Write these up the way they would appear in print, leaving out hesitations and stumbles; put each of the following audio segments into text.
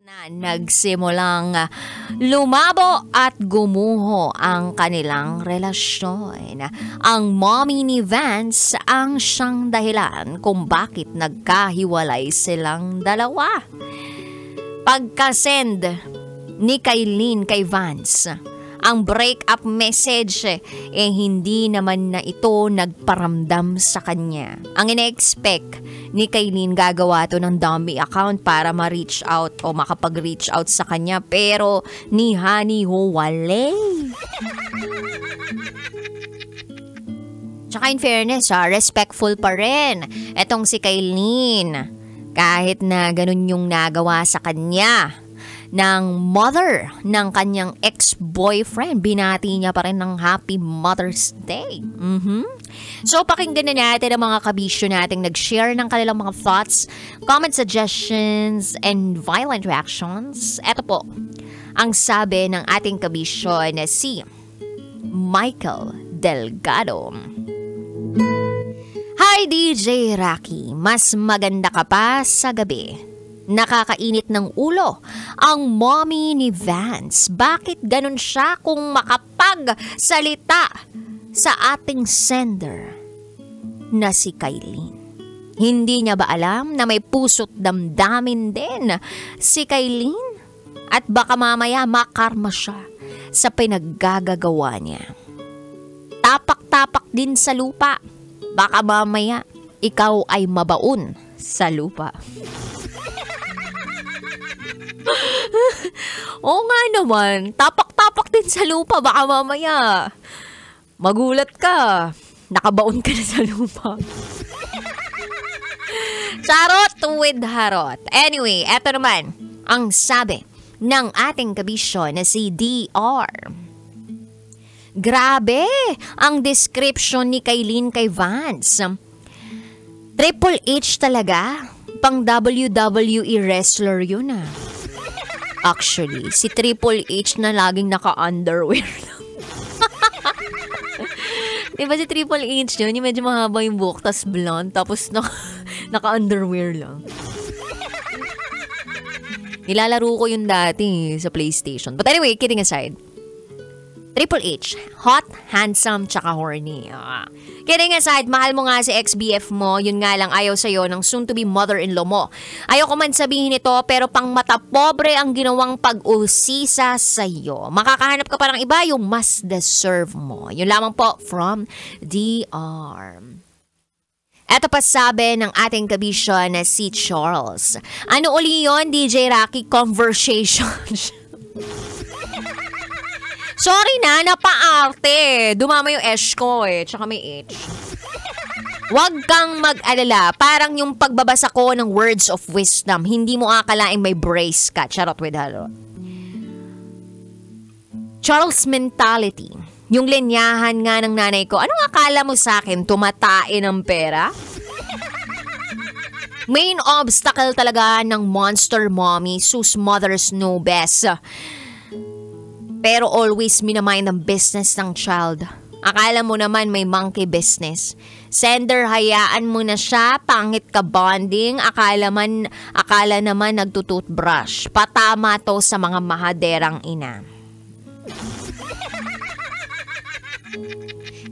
Na nagsimulang lumabo at gumuho ang kanilang relasyon. Ang mommy ni Vance ang siyang dahilan kung bakit nagkahiwalay silang dalawa. Pagka-send ni Kailin kay Vance ang breakup message, hindi naman na ito nagparamdam sa kanya. Ang ine-expect ni Kailin, gagawa to ng dummy account para ma-reach out o makapag-reach out sa kanya, pero ni Honey ho wale. Tsaka in fairness respectful pa rin etong si Kailin. Kahit na ganun yung nagawa sa kanya ng mother ng kanyang ex-boyfriend, binati niya pa rin ng Happy Mother's Day. So pakinggan na natin ang mga kabisyo nating nag-share ng kanilang mga thoughts, comment suggestions, and violent reactions. Ito po ang sabi ng ating kabisyo na si Michael Delgado. Hi DJ Rocky, mas maganda ka pa sa gabi. Nakakainit ng ulo ang mommy ni Vance. Bakit ganun siya kung makapagsalita sa ating sender na si Kailin? Hindi niya ba alam na may puso't damdamin din si Kailin? At baka mamaya makarma siya sa pinaggagawa niya. Tapak-tapak din sa lupa. Baka mamaya ikaw ay mabaon sa lupa. Oo nga naman, tapak-tapak din sa lupa, baka mamaya magulat ka, nakabaon ka na sa lupa. Charot with harot. Anyway, eto naman ang sabi ng ating kabisyo na si DR. Grabe ang description ni Kailin kay Vance. Triple H talaga, pang WWE wrestler yun . Actually, si Triple H na laging naka-underwear lang. Diba si Triple H yun? Yung medyo mahaba yung buhok, tas blonde, tapos naka-underwear lang. Nilalaro ko yun dati sa PlayStation. But anyway, kidding aside. Triple H, hot, handsome, tsaka horny. Kidding aside, mahal mo nga si ex-BF mo, yun nga lang ayaw sa'yo ng soon-to-be mother-in-law mo. Ayaw ko man sabihin ito, pero pang mata pobre ang ginawang pag-usisa sa'yo. Makakahanap ka pa ng iba, yung mas deserve mo. Yun lamang po from DR. Eto pa sabi ng ating kabisyo na si Charles. Ano uli yun, DJ Rocky? Conversation. Sorry na, napaarte. Dumama yung S ko tsaka may H. Huwag kang mag-alala. Parang yung pagbabasa ko ng words of wisdom, hindi mo akalaing may brace ka. Charot with hello. Charles mentality. Yung linyahan nga ng nanay ko, anong akala mo sa akin? Tumatain ng pera? Main obstacle talaga ng monster mommy, sus mothers know best. Pero always minamind ang business ng child. Akala mo naman may monkey business. Sender, hayaan mo na siya, pangit ka bonding, akala naman nagtututbrush. Patama to sa mga mahaderang ina.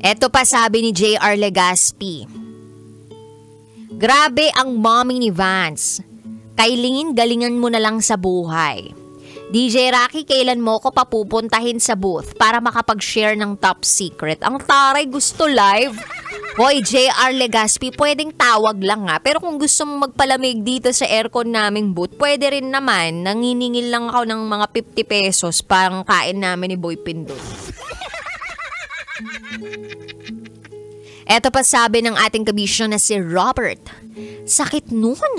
Eto pa sabi ni JR Legaspi. Grabe ang mommy ni Vance. Kailin, galingan mo na lang sa buhay. DJ Rocky, kailan mo ko papupuntahin sa booth para makapag-share ng top secret? Ang taray, gusto live? Hoy, JR Legaspi, pwedeng tawag lang pero kung gusto mo magpalamig dito sa aircon naming booth, pwede rin naman. Nanginingil lang ako ng mga 50 pesos pang kain namin ni Boy Pindot. Eto pa sabi ng ating kabisyo na si Robert. Sakit nun.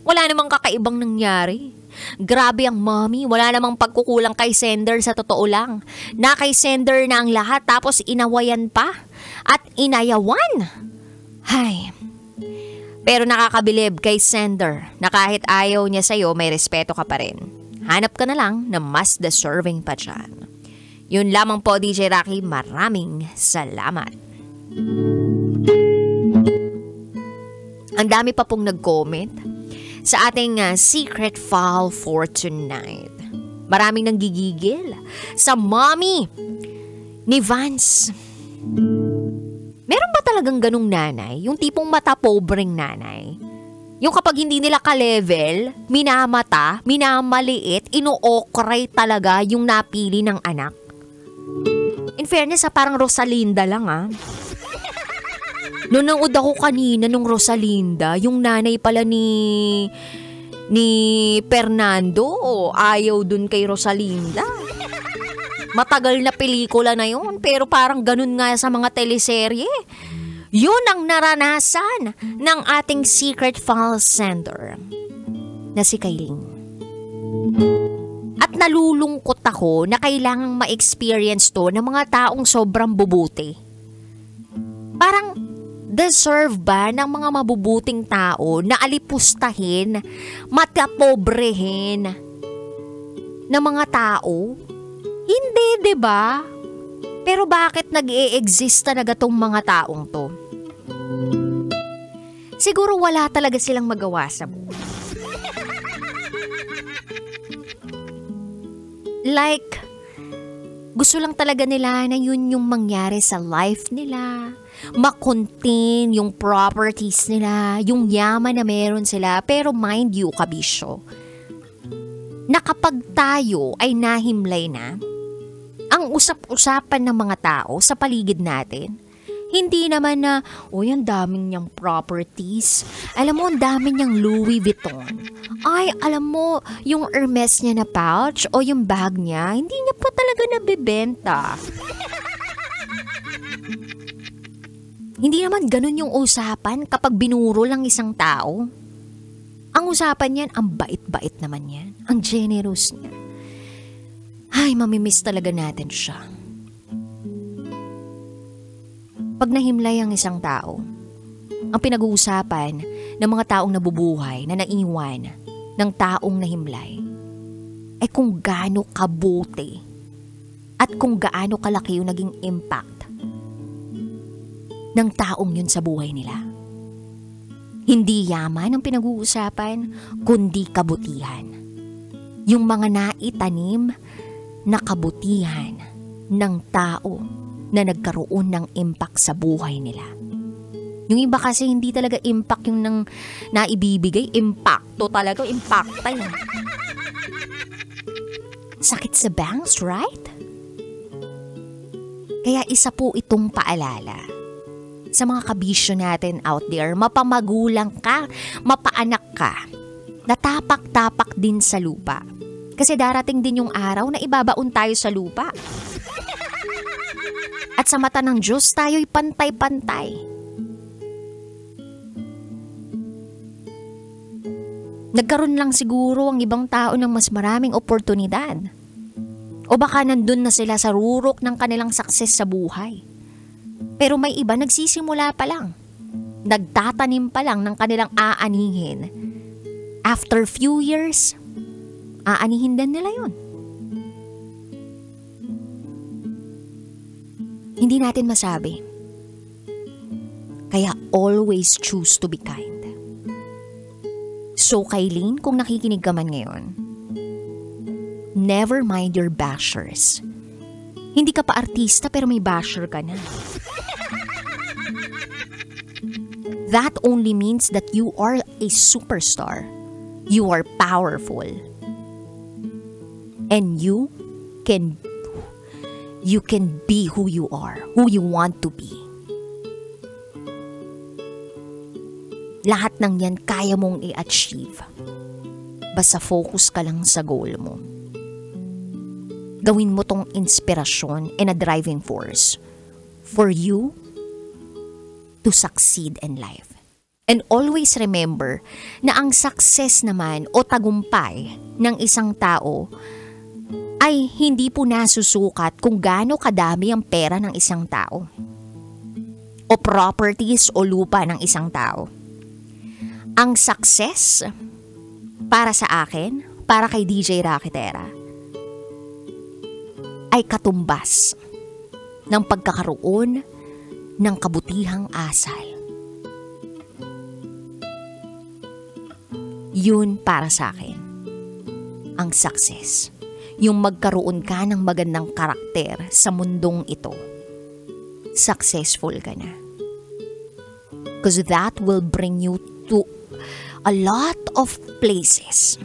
Wala namang kakaibang nangyari. Grabe ang mommy, wala namang pagkukulang kay sender sa totoo lang. Na kay sender na ang lahat tapos inawayan pa at inayawan. Hay. Pero nakakabilib kay sender na kahit ayaw niya sa'yo, may respeto ka pa rin. Hanap ka na lang na mas deserving pa dyan. Yun lamang po DJ Rocky, maraming salamat. Ang dami pa pong nag-comment. sa ating secret file for tonight. Maraming nanggigigil sa mommy ni Vance. Meron ba talagang ganung nanay? Yung tipong mata-pobreng nanay? Yung kapag hindi nila ka-level, minamata, minamaliit, ino-okray talaga yung napili ng anak. In fairness, parang Rosalinda lang Nanood ako kanina nung Rosalinda, yung nanay pala ni Fernando, ayaw dun kay Rosalinda. Matagal na pelikula na yun, pero parang ganun nga sa mga teleserye. Yun ang naranasan ng ating secret file sender na si Kailing. At nalulungkot ako na kailangang ma-experience to ng mga taong sobrang bubuti. Parang deserve ba ng mga mabubuting tao na alipustahin, matapobrehin ng mga tao? Hindi, 'di ba? Pero bakit nag-e-exist talaga tong mga taong to? Siguro wala talaga silang magawa sa buhay. Like, gusto lang talaga nila na yun yung mangyari sa life nila. Ma-contain yung properties nila, yung yaman na meron sila. Pero mind you, kabisyo, na kapag tayo ay nahimlay na, ang usap-usapan ng mga tao sa paligid natin, hindi naman na, ang daming niyang properties. Alam mo, ang dami niyang Louis Vuitton. Ay, alam mo, yung Hermes niya na pouch o yung bag niya, hindi niya pa talaga nabibenta. Hindi naman ganun yung usapan kapag binuro lang isang tao. Ang usapan niyan, ang bait-bait naman yan. Ang generous niya. Ay, mamimiss talaga natin siya. Pag nahimlay ang isang tao, ang pinag-uusapan ng mga taong nabubuhay na naiwan ng taong nahimlay ay kung gaano kabuti at kung gaano kalaki yung naging impact ng taong yun sa buhay nila. Hindi yaman ang pinag-uusapan, kundi kabutihan. Yung mga naitanim na kabutihan ng tao na nagkaroon ng impact sa buhay nila. Yung iba kasi hindi talaga impact yung nang naibibigay, impacto talaga, impacta yun. Sakit sa bangs, right? Kaya isa po itong paalala sa mga kabisyo natin out there, mapamagulang ka, mapaanak ka, natapak-tapak din sa lupa. Kasi darating din yung araw na ibabaon tayo sa lupa. At sa mata ng Diyos, tayo'y pantay-pantay. Nagkaroon lang siguro ang ibang tao ng mas maraming oportunidad. O baka nandun na sila sa rurok ng kanilang success sa buhay. Pero may iba nagsisimula pa lang. Nagtatanim pa lang ng kanilang aanihin. After few years, aanihin din nila yun. Hindi natin masabi. Kaya always choose to be kind. So Kylene, kung nakikinig ka man ngayon, never mind your bashers. Hindi ka pa artista pero may basher ka na. That only means that you are a superstar. You are powerful. And you can be who you are, who you want to be. Lahat ng yan kaya mong i-achieve. Basta focus ka lang sa goal mo. Gawin mo tong inspirasyon and a driving force for you to succeed in life. And always remember na ang success naman o tagumpay ng isang tao ay hindi po nasusukat kung gaano kadami ang pera ng isang tao o properties o lupa ng isang tao. Ang success para sa akin, para kay DJ Raketera, ay katumbas ng pagkakaroon ng kabutihang asal. Yun para sa akin ang success. Yung magkaroon ka ng magandang karakter sa mundong ito. Successful ka na. Because that will bring you to a lot of places.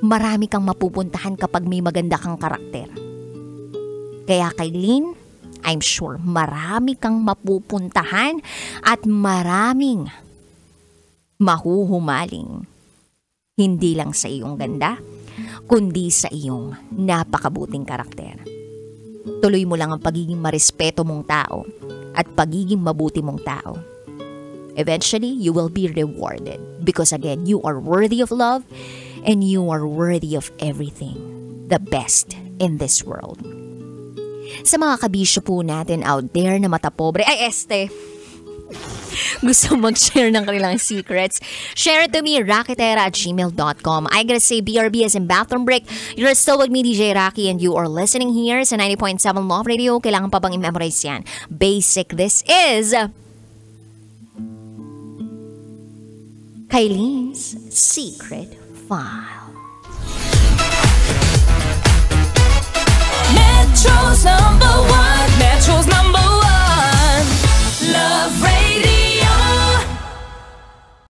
Marami kang mapupuntahan kapag may maganda kang karakter. Kaya Kylene, I'm sure marami kang mapupuntahan at maraming mahuhumaling. Hindi lang sa iyong ganda, kundi sa iyong napakabuting karakter. Tuloy mo lang ang pagiging marespeto mong tao at pagiging mabuti mong tao. Eventually, you will be rewarded because again, you are worthy of love and you are worthy of everything, the best in this world. Sa mga kabisyo po natin out there na matapobre, gusto mag-share ng kanilang secrets, share it to me, raketera@gmail.com. I gotta say, BRB as in bathroom break. You're still with me, DJ Rocky, and you are listening here sa 90.7 Love Radio. Kailangan pa bang i-memorize yan? Basic, this is Kylene's Secret File. Metro's